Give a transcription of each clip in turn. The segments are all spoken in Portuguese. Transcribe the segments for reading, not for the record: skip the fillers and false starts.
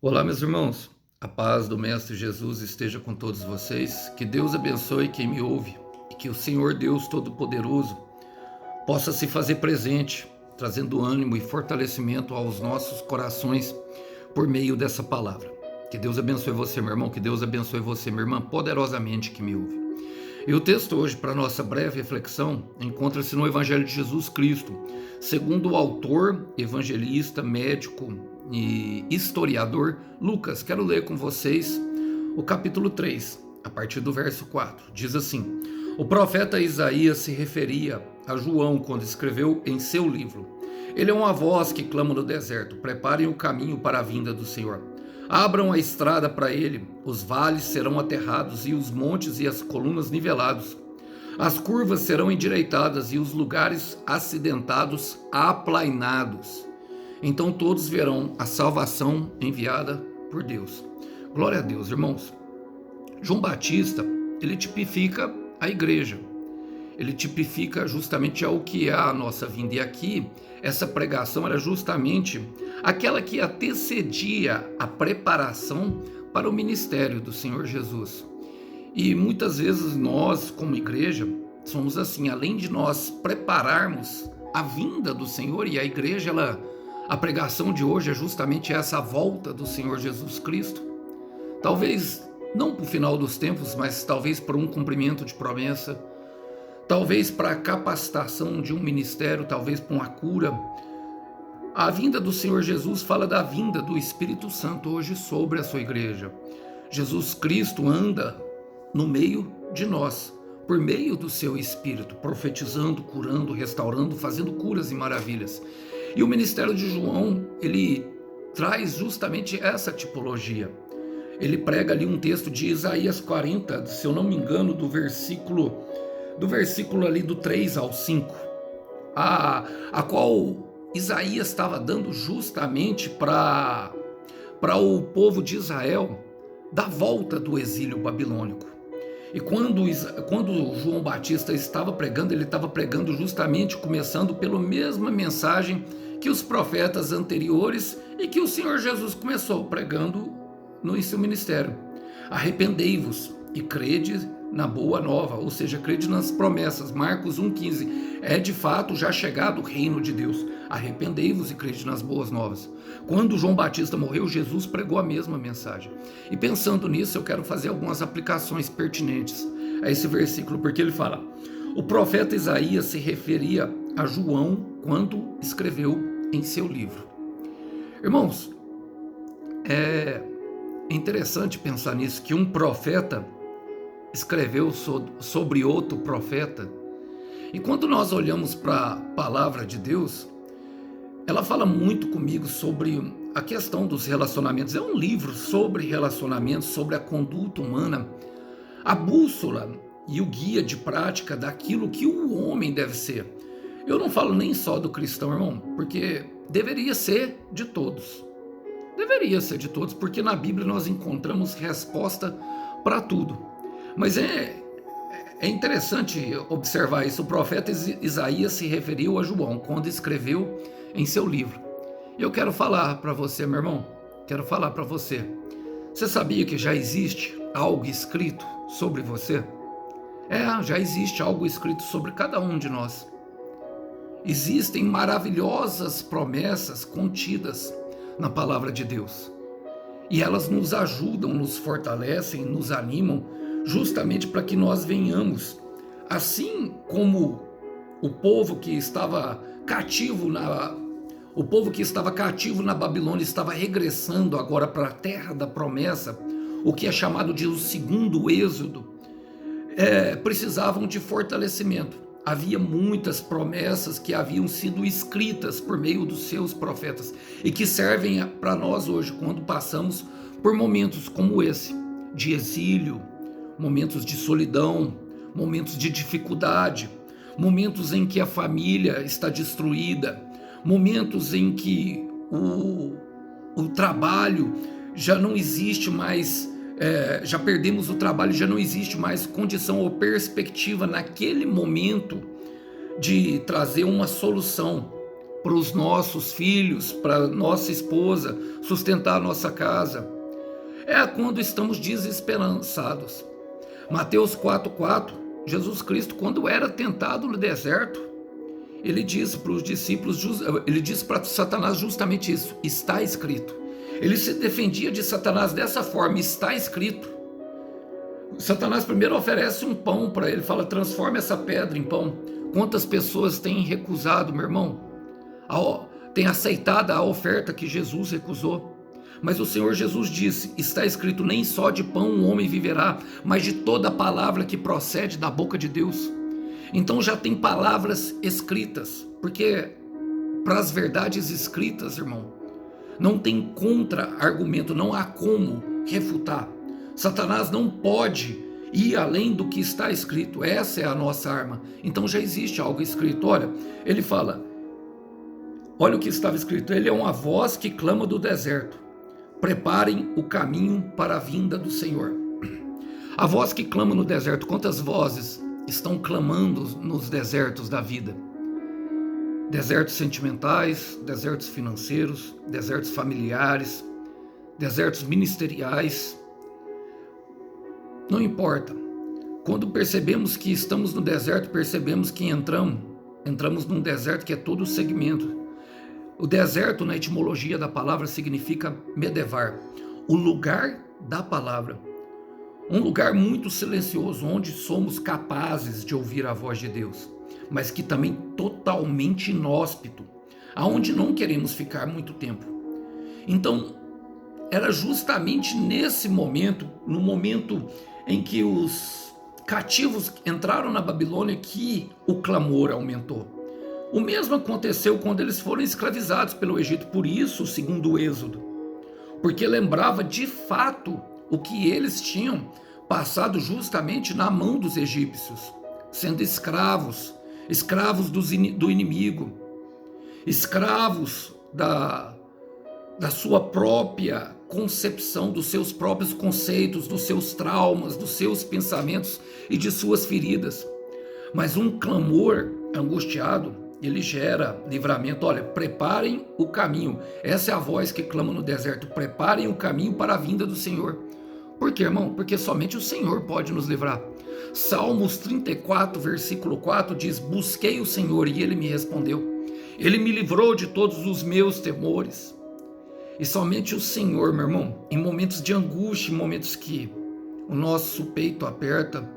Olá, meus irmãos. A paz do Mestre Jesus esteja com todos vocês. Que Deus abençoe quem me ouve e que o Senhor Deus Todo-Poderoso possa se fazer presente, trazendo ânimo e fortalecimento aos nossos corações por meio dessa palavra. Que Deus abençoe você, meu irmão. Que Deus abençoe você, minha irmã, poderosamente que me ouve. E o texto hoje, para nossa breve reflexão, encontra-se no Evangelho de Jesus Cristo, segundo o autor, evangelista, médico e historiador Lucas. Quero ler com vocês o capítulo 3, a partir do verso 4. Diz assim: O profeta Isaías se referia a João quando escreveu em seu livro: Ele é uma voz que clama no deserto, preparem o caminho para a vinda do Senhor. Abram a estrada para ele, os vales serão aterrados e os montes e as colunas nivelados. As curvas serão endireitadas e os lugares acidentados aplainados. Então todos verão a salvação enviada por Deus. Glória a Deus, irmãos. João Batista, ele tipifica a igreja. Ele tipifica justamente o que é a nossa vinda. E aqui, essa pregação era justamente aquela que antecedia a preparação para o ministério do Senhor Jesus. E muitas vezes nós, como igreja, somos assim, além de nós prepararmos a vinda do Senhor, e a igreja, a pregação de hoje é justamente essa volta do Senhor Jesus Cristo. Talvez não para o final dos tempos, mas talvez para um cumprimento de promessa, talvez para a capacitação de um ministério, talvez para uma cura. A vinda do Senhor Jesus fala da vinda do Espírito Santo hoje sobre a sua igreja. Jesus Cristo anda no meio de nós, por meio do seu Espírito, profetizando, curando, restaurando, fazendo curas e maravilhas. E o ministério de João, ele traz justamente essa tipologia. Ele prega ali um texto de Isaías 40, se eu não me engano, do versículo ali do 3 ao 5, a qual Isaías estava dando justamente para o povo de Israel da volta do exílio babilônico. E quando João Batista estava pregando, ele estava pregando justamente começando pela mesma mensagem que os profetas anteriores e que o Senhor Jesus começou pregando no seu ministério. Arrependei-vos e crede na boa nova, ou seja, crede nas promessas. Marcos 1,15, é de fato já chegado o reino de Deus. Arrependei-vos e crede nas boas novas. Quando João Batista morreu, Jesus pregou a mesma mensagem. E pensando nisso, eu quero fazer algumas aplicações pertinentes a esse versículo, porque ele fala: o profeta Isaías se referia a João quando escreveu em seu livro. Irmãos, é interessante pensar nisso, que um profeta escreveu sobre outro profeta. E quando nós olhamos para a palavra de Deus, ela fala muito comigo sobre a questão dos relacionamentos. É um livro sobre relacionamentos, sobre a conduta humana, a bússola e o guia de prática daquilo que o homem deve ser. Eu não falo nem só do cristão, irmão, porque deveria ser de todos. Deveria ser de todos, porque na Bíblia nós encontramos resposta para tudo. Mas é interessante observar isso. O profeta Isaías se referiu a João quando escreveu em seu livro. E eu quero falar para você, meu irmão, quero falar para você. Você sabia que já existe algo escrito sobre você? Já existe algo escrito sobre cada um de nós. Existem maravilhosas promessas contidas na palavra de Deus. E elas nos ajudam, nos fortalecem, nos animam, justamente para que nós venhamos, assim como o povo que estava cativo na Babilônia estava regressando agora para a terra da promessa, o que é chamado de o segundo êxodo, precisavam de fortalecimento. Havia muitas promessas que haviam sido escritas por meio dos seus profetas e que servem para nós hoje, quando passamos por momentos como esse, de exílio, momentos de solidão, momentos de dificuldade, momentos em que a família está destruída, momentos em que o trabalho já não existe mais, já perdemos o trabalho, já não existe mais condição ou perspectiva naquele momento de trazer uma solução para os nossos filhos, para nossa esposa, sustentar a nossa casa. É quando estamos desesperançados. Mateus 4,4, Jesus Cristo, quando era tentado no deserto, ele disse para os discípulos, ele disse para Satanás justamente isso: está escrito. Ele se defendia de Satanás dessa forma: está escrito. Satanás primeiro oferece um pão para ele, fala: transforma essa pedra em pão. Quantas pessoas têm recusado, meu irmão? Têm aceitado a oferta que Jesus recusou. Mas o Senhor Jesus disse: está escrito, nem só de pão o homem viverá, mas de toda a palavra que procede da boca de Deus. Então já tem palavras escritas, porque para as verdades escritas, irmão, não tem contra-argumento, não há como refutar. Satanás não pode ir além do que está escrito. Essa é a nossa arma. Então já existe algo escrito. Olha, ele fala, olha o que estava escrito: ele é uma voz que clama do deserto, preparem o caminho para a vinda do Senhor. A voz que clama no deserto. Quantas vozes estão clamando nos desertos da vida? Desertos sentimentais, desertos financeiros, desertos familiares, desertos ministeriais. Não importa. Quando percebemos que estamos no deserto, percebemos que entramos num deserto que é todo o segmento. O deserto, na etimologia da palavra, significa medevar, o lugar da palavra. Um lugar muito silencioso, onde somos capazes de ouvir a voz de Deus, mas que também totalmente inóspito, aonde não queremos ficar muito tempo. Então, era justamente nesse momento, no momento em que os cativos entraram na Babilônia, que o clamor aumentou. O mesmo aconteceu quando eles foram escravizados pelo Egito, por isso, segundo o Êxodo, porque lembrava de fato o que eles tinham passado justamente na mão dos egípcios, sendo escravos do inimigo, escravos da sua própria concepção, dos seus próprios conceitos, dos seus traumas, dos seus pensamentos e de suas feridas. Mas um clamor angustiado, ele gera livramento. Olha, preparem o caminho. Essa é a voz que clama no deserto: preparem o caminho para a vinda do Senhor. Por quê, irmão? Porque somente o Senhor pode nos livrar. Salmos 34, versículo 4 diz: busquei o Senhor e Ele me respondeu. Ele me livrou de todos os meus temores. E somente o Senhor, meu irmão, em momentos de angústia, em momentos que o nosso peito aperta,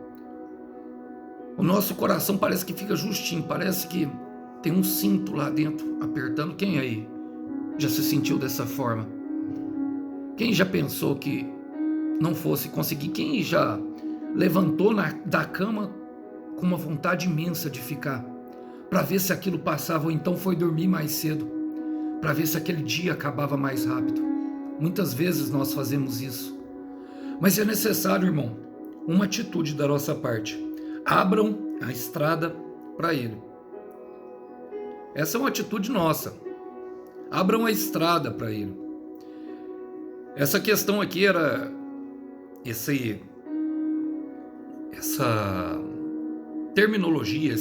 o nosso coração parece que fica justinho, parece que tem um cinto lá dentro apertando. Quem aí já se sentiu dessa forma? Quem já pensou que não fosse conseguir? Quem já levantou da cama com uma vontade imensa de ficar, para ver se aquilo passava, ou então foi dormir mais cedo, para ver se aquele dia acabava mais rápido? Muitas vezes nós fazemos isso. Mas é necessário, irmão, uma atitude da nossa parte. Abram a estrada para Ele. Essa é uma atitude nossa. Abram a estrada para Ele. Essa questão aqui era essa terminologia,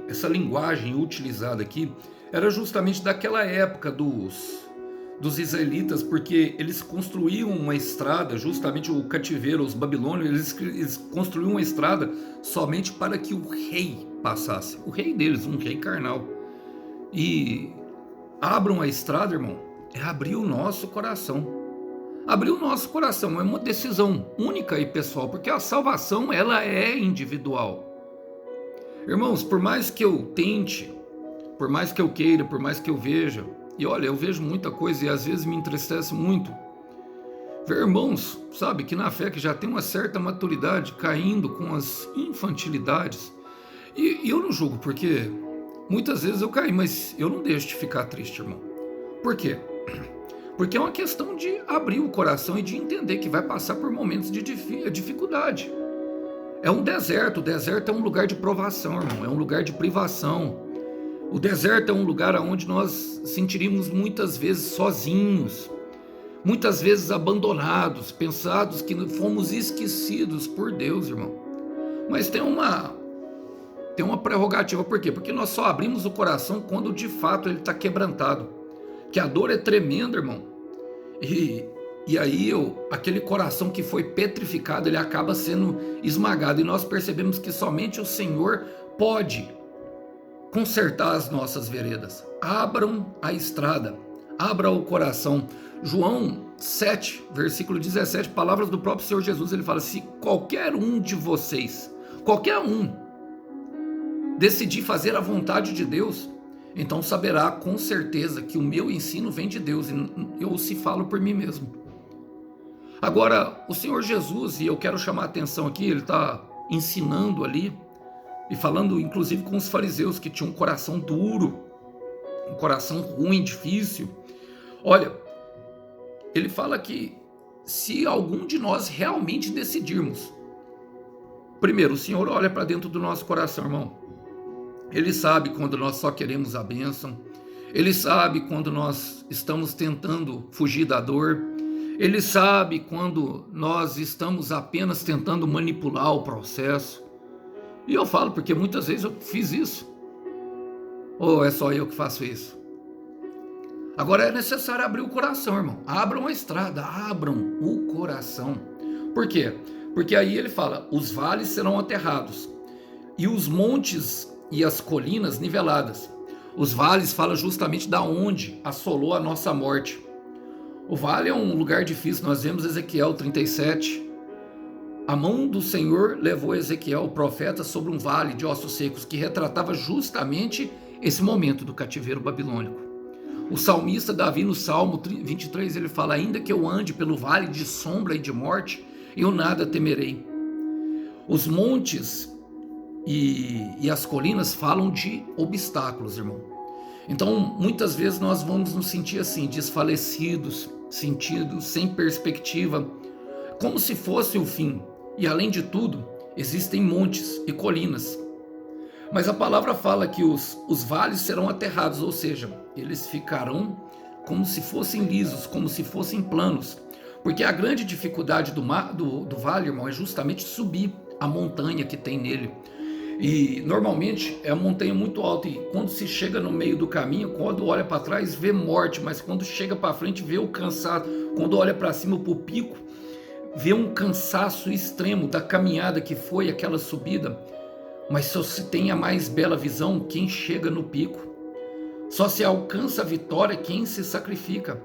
essa linguagem utilizada aqui, era justamente daquela época dos israelitas, porque eles construíam uma estrada, justamente o cativeiro, os babilônios, eles construíam uma estrada somente para que o rei passasse, o rei deles, um rei carnal. E abram a estrada, irmão, é abrir o nosso coração. Abrir o nosso coração é uma decisão única e pessoal, porque a salvação, ela é individual. Irmãos, por mais que eu tente, por mais que eu queira, por mais que eu veja, e olha, eu vejo muita coisa e às vezes me entristece muito ver irmãos, sabe, que na fé, que já tem uma certa maturidade, caindo com as infantilidades. E eu não julgo, porque muitas vezes eu caí, mas eu não deixo de ficar triste, irmão. Por quê? Porque é uma questão de abrir o coração e de entender que vai passar por momentos de dificuldade. É um deserto. O deserto é um lugar de provação, irmão. É um lugar de privação. O deserto é um lugar onde nós sentiríamos muitas vezes sozinhos, muitas vezes abandonados, pensados que fomos esquecidos por Deus, irmão. Mas tem uma tem uma prerrogativa. Por quê? Porque nós só abrimos o coração quando de fato ele está quebrantado. Que a dor é tremenda, irmão. E aí aquele coração que foi petrificado, ele acaba sendo esmagado. E nós percebemos que somente o Senhor pode consertar as nossas veredas. Abram a estrada, abra o coração. João 7, versículo 17, palavras do próprio Senhor Jesus, ele fala: se qualquer um de vocês, qualquer um, decidir fazer a vontade de Deus, então saberá com certeza que o meu ensino vem de Deus, e eu se falo por mim mesmo. Agora, o Senhor Jesus, e eu quero chamar a atenção aqui, ele está ensinando ali, e falando inclusive com os fariseus, que tinham um coração duro, um coração ruim, difícil. Olha, ele fala que se algum de nós realmente decidirmos, primeiro, o Senhor olha para dentro do nosso coração, irmão. Ele sabe quando nós só queremos a bênção, ele sabe quando nós estamos tentando fugir da dor, ele sabe quando nós estamos apenas tentando manipular o processo. E eu falo porque muitas vezes eu fiz isso. Ou é só eu que faço isso? Agora é necessário abrir o coração, irmão. Abram a estrada, abram o coração. Por quê? Porque aí ele fala: os vales serão aterrados e os montes e as colinas niveladas. Os vales fala justamente da onde assolou a nossa morte. O vale é um lugar difícil. Nós vemos Ezequiel 37. A mão do Senhor levou Ezequiel, o profeta, sobre um vale de ossos secos, que retratava justamente esse momento do cativeiro babilônico. O salmista Davi, no Salmo 23, ele fala: ainda que eu ande pelo vale de sombra e de morte, eu nada temerei. Os montes e as colinas falam de obstáculos, irmão. Então, muitas vezes nós vamos nos sentir assim, desfalecidos, sentidos sem perspectiva, como se fosse o fim. E além de tudo, existem montes e colinas. Mas a palavra fala que os vales serão aterrados, ou seja, eles ficarão como se fossem lisos, como se fossem planos. Porque a grande dificuldade do vale, irmão, é justamente subir a montanha que tem nele. E normalmente é uma montanha muito alta, e quando se chega no meio do caminho, quando olha para trás vê morte, mas quando chega para frente vê o cansaço. Quando olha para cima, para o pico, vê um cansaço extremo da caminhada que foi aquela subida. Mas só se tem a mais bela visão quem chega no pico. Só se alcança a vitória quem se sacrifica.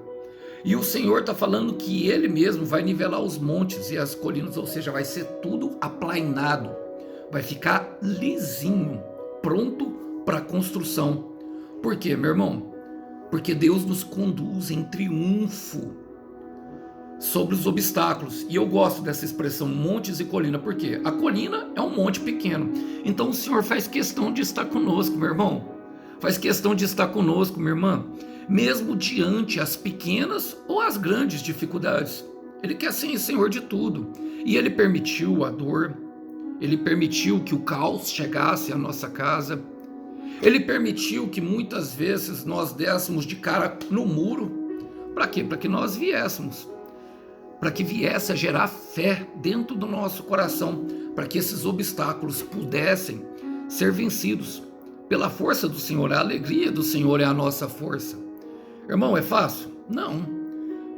E o Senhor está falando que Ele mesmo vai nivelar os montes e as colinas, ou seja, vai ser tudo aplainado, vai ficar lisinho, pronto para a construção. Por quê, meu irmão? Porque Deus nos conduz em triunfo sobre os obstáculos. E eu gosto dessa expressão, montes e colina, porque a colina é um monte pequeno. Então o Senhor faz questão de estar conosco, meu irmão. Faz questão de estar conosco, minha irmã, mesmo diante as pequenas ou as grandes dificuldades. Ele quer ser Senhor de tudo. E Ele permitiu a dor, Ele permitiu que o caos chegasse à nossa casa, Ele permitiu que muitas vezes nós dessemos de cara no muro. Para quê? Para que nós viéssemos, para que viesse a gerar fé dentro do nosso coração, para que esses obstáculos pudessem ser vencidos pela força do Senhor. A alegria do Senhor é a nossa força. Irmão, é fácil? Não.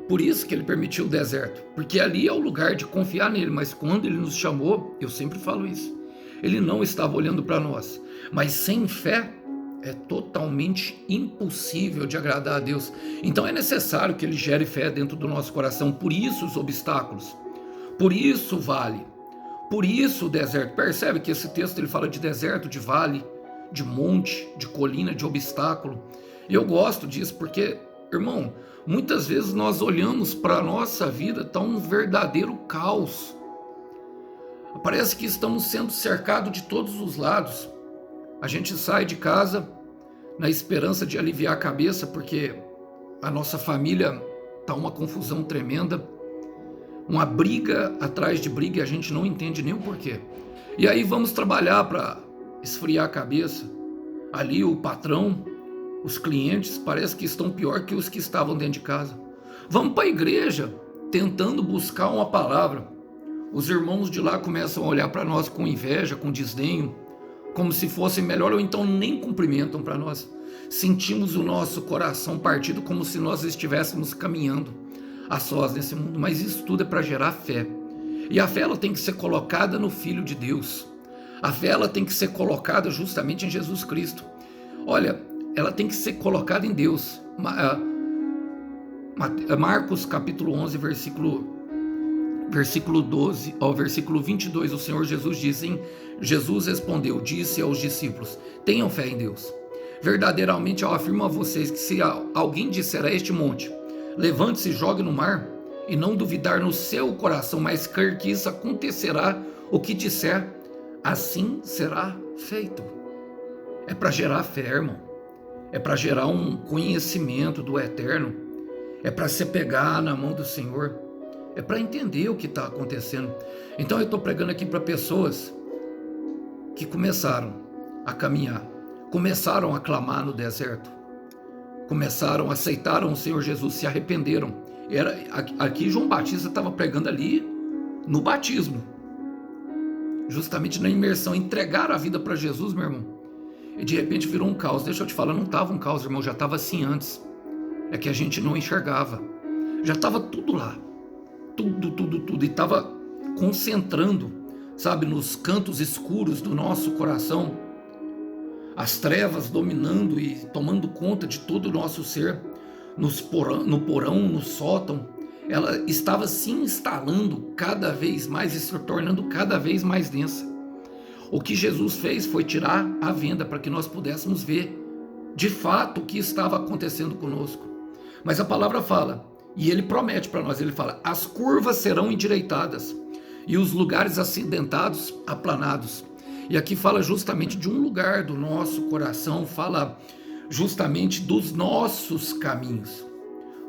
Por isso que Ele permitiu o deserto, porque ali é o lugar de confiar nele. Mas quando Ele nos chamou, eu sempre falo isso, Ele não estava olhando para nós. Mas sem fé é totalmente impossível de agradar a Deus. Então é necessário que Ele gere fé dentro do nosso coração. Por isso os obstáculos, por isso o vale, por isso o deserto. Percebe que esse texto ele fala de deserto, de vale, de monte, de colina, de obstáculo. E eu gosto disso porque, irmão, muitas vezes nós olhamos para a nossa vida, está um verdadeiro caos. Parece que estamos sendo cercados de todos os lados. A gente sai de casa na esperança de aliviar a cabeça, porque a nossa família está uma confusão tremenda, uma briga atrás de briga, e a gente não entende nem o porquê. E aí vamos trabalhar para esfriar a cabeça. Ali o patrão, os clientes, parece que estão pior que os que estavam dentro de casa. Vamos para a igreja tentando buscar uma palavra. Os irmãos de lá começam a olhar para nós com inveja, com desdenho, como se fossem melhor, ou então nem cumprimentam para nós. Sentimos o nosso coração partido como se nós estivéssemos caminhando a sós nesse mundo, mas isso tudo é para gerar fé. E a fé ela tem que ser colocada no Filho de Deus. A fé ela tem que ser colocada justamente em Jesus Cristo. Olha, ela tem que ser colocada em Deus. Marcos capítulo 11, versículo 12 ao versículo 22, o Senhor Jesus diz assim: Jesus respondeu, disse aos discípulos: tenham fé em Deus. Verdadeiramente eu afirmo a vocês que se alguém disser a este monte, levante-se e jogue no mar, e não duvidar no seu coração, mas crer que isso acontecerá, o que disser, assim será feito. É para gerar fé, irmão. É para gerar um conhecimento do eterno. É para se pegar na mão do Senhor. É para entender o que está acontecendo. Então eu estou pregando aqui para pessoas que começaram a caminhar, começaram a clamar no deserto, aceitaram o Senhor Jesus, se arrependeram. Aqui João Batista estava pregando ali no batismo, justamente na imersão, entregaram a vida para Jesus, meu irmão, e de repente virou um caos. Deixa eu te falar, não estava um caos, irmão, já estava assim antes, é que a gente não enxergava, já estava tudo lá, tudo, e estava concentrando, sabe, nos cantos escuros do nosso coração, as trevas dominando e tomando conta de todo o nosso ser, no porão, no sótão. Ela estava se instalando cada vez mais e se tornando cada vez mais densa. O que Jesus fez foi tirar a venda para que nós pudéssemos ver de fato o que estava acontecendo conosco. Mas a palavra fala, e ele promete para nós, ele fala: as curvas serão endireitadas e os lugares acidentados aplanados. E aqui fala justamente de um lugar do nosso coração, fala justamente dos nossos caminhos.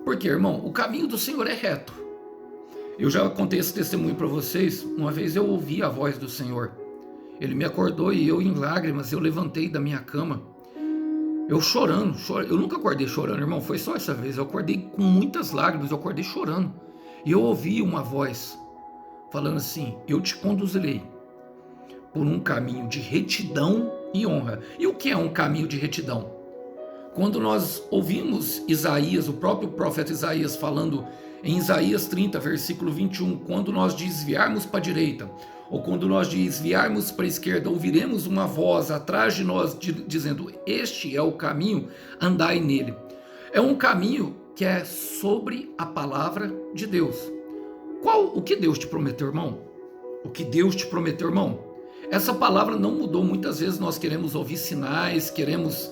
Porque, irmão, o caminho do Senhor é reto. Eu já contei esse testemunho para vocês. Uma vez eu ouvi a voz do Senhor. Ele me acordou e eu, em lágrimas, eu levantei da minha cama. Eu chorando. Eu nunca acordei chorando, irmão. Foi só essa vez. Eu acordei com muitas lágrimas, eu acordei chorando. E eu ouvi uma voz falando assim: eu te conduzirei por um caminho de retidão e honra. E o que é um caminho de retidão? Quando nós ouvimos Isaías, o próprio profeta Isaías falando em Isaías 30, versículo 21, quando nós desviarmos para a direita, ou quando nós desviarmos para a esquerda, ouviremos uma voz atrás de nós dizendo: este é o caminho, andai nele. É um caminho que é sobre a palavra de Deus. O que Deus te prometeu, irmão? O que Deus te prometeu, irmão? Essa palavra não mudou. Muitas vezes nós queremos ouvir sinais, queremos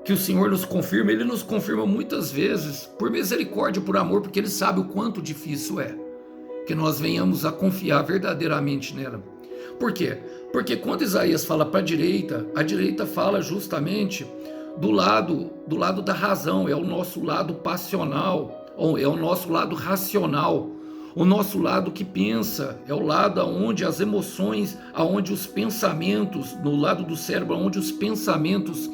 que o Senhor nos confirme. Ele nos confirma muitas vezes por misericórdia, por amor, porque Ele sabe o quanto difícil é que nós venhamos a confiar verdadeiramente nela. Por quê? Porque quando Isaías fala para a direita fala justamente do lado da razão, é o nosso lado passional, ou é o nosso lado racional. O nosso lado que pensa, é o lado onde as emoções, onde os pensamentos, no lado do cérebro, onde os pensamentos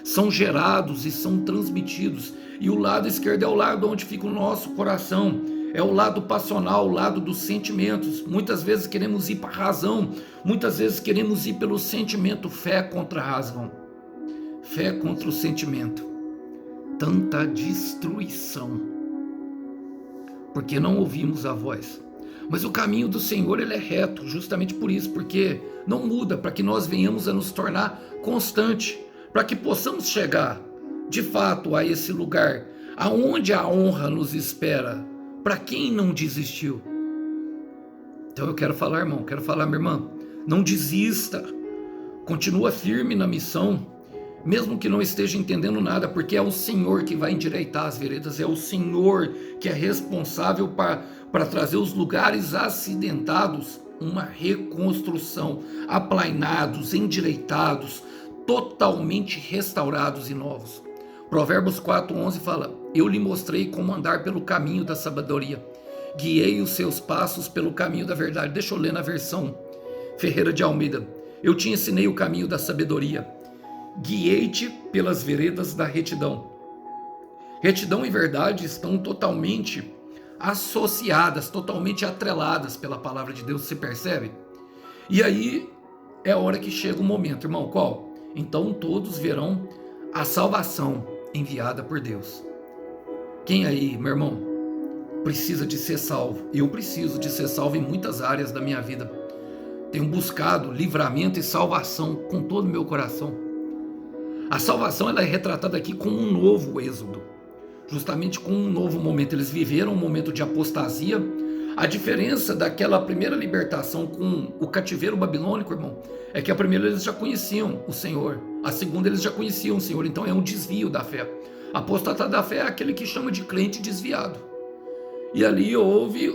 são gerados e são transmitidos. E o lado esquerdo é o lado onde fica o nosso coração, é o lado passional, o lado dos sentimentos. Muitas vezes queremos ir para a razão, muitas vezes queremos ir pelo sentimento. Fé contra a razão, fé contra o sentimento. Tanta destruição, porque não ouvimos a voz. Mas o caminho do Senhor, ele é reto, justamente por isso, porque não muda, para que nós venhamos a nos tornar constante, para que possamos chegar, de fato, a esse lugar, aonde a honra nos espera, para quem não desistiu. Então eu quero falar, irmão, minha irmã, não desista, continua firme na missão, mesmo que não esteja entendendo nada, porque é o Senhor que vai endireitar as veredas, é o Senhor que é responsável para trazer os lugares acidentados, uma reconstrução, aplainados, endireitados, totalmente restaurados e novos. Provérbios 4:11 fala: eu lhe mostrei como andar pelo caminho da sabedoria, guiei os seus passos pelo caminho da verdade. Deixa eu ler na versão Ferreira de Almeida: eu te ensinei o caminho da sabedoria, guiei-te pelas veredas da retidão. Retidão e verdade estão totalmente associadas, totalmente atreladas pela palavra de Deus, você percebe? E aí é a hora que chega o momento, irmão. Qual? Então todos verão a salvação enviada por Deus. Quem aí, meu irmão, precisa de ser salvo? Eu preciso de ser salvo em muitas áreas da minha vida. Tenho buscado livramento e salvação com todo o meu coração. A salvação ela é retratada aqui como um novo êxodo, justamente com um novo momento. Eles viveram um momento de apostasia. A diferença daquela primeira libertação com o cativeiro babilônico, irmão, é que a primeira eles já conheciam o Senhor, a segunda eles já conheciam o Senhor, então é um desvio da fé. Apostatado da fé é aquele que chama de crente desviado. E ali houve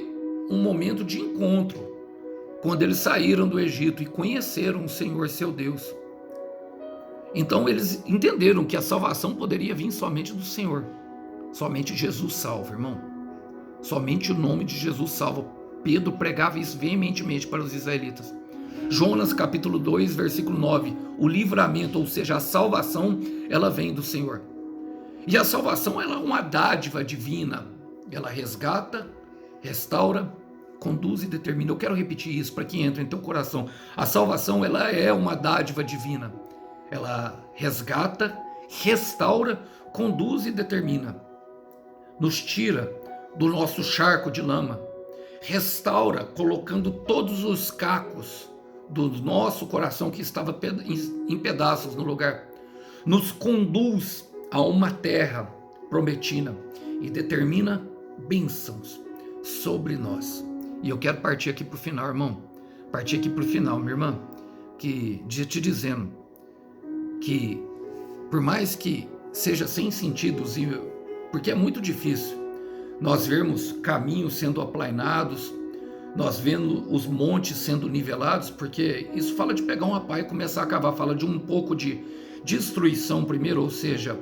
um momento de encontro, quando eles saíram do Egito e conheceram o Senhor, seu Deus. Então eles entenderam que a salvação poderia vir somente do Senhor. Somente Jesus salva, irmão. Somente o nome de Jesus salva. Pedro pregava isso veementemente para os israelitas. Jonas capítulo 2, versículo 9. O livramento, ou seja, a salvação, ela vem do Senhor. E a salvação ela é uma dádiva divina. Ela resgata, restaura, conduz e determina. Eu quero repetir isso para que entre em teu coração. A salvação ela é uma dádiva divina. Ela resgata, restaura, conduz e determina. Nos tira do nosso charco de lama. Restaura, colocando todos os cacos do nosso coração que estava em pedaços no lugar. Nos conduz a uma terra prometida e determina bênçãos sobre nós. E eu quero partir aqui para o final, irmão. Partir aqui para o final, minha irmã. Que te dizendo que por mais que seja sem sentido, porque é muito difícil nós vermos caminhos sendo aplainados, nós vendo os montes sendo nivelados, porque isso fala de pegar uma pá e começar a cavar, fala de um pouco de destruição primeiro, ou seja,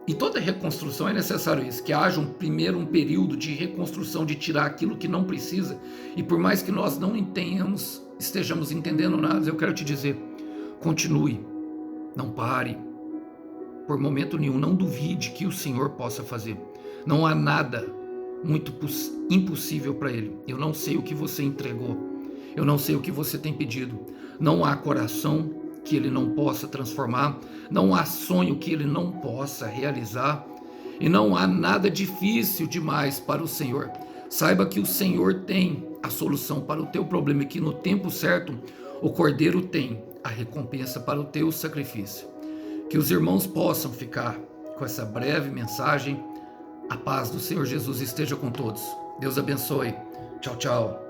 em toda reconstrução é necessário isso, que haja primeiro um período de reconstrução, de tirar aquilo que não precisa, e por mais que nós não estejamos entendendo nada, eu quero te dizer, continue, não pare, por momento nenhum, não duvide que o Senhor possa fazer. Não há nada muito impossível para Ele. Eu não sei o que você entregou, eu não sei o que você tem pedido. Não há coração que Ele não possa transformar, não há sonho que Ele não possa realizar, e não há nada difícil demais para o Senhor. Saiba que o Senhor tem a solução para o teu problema e que no tempo certo o Cordeiro tem a recompensa para o teu sacrifício. Que os irmãos possam ficar com essa breve mensagem. A paz do Senhor Jesus esteja com todos. Deus abençoe. Tchau, tchau.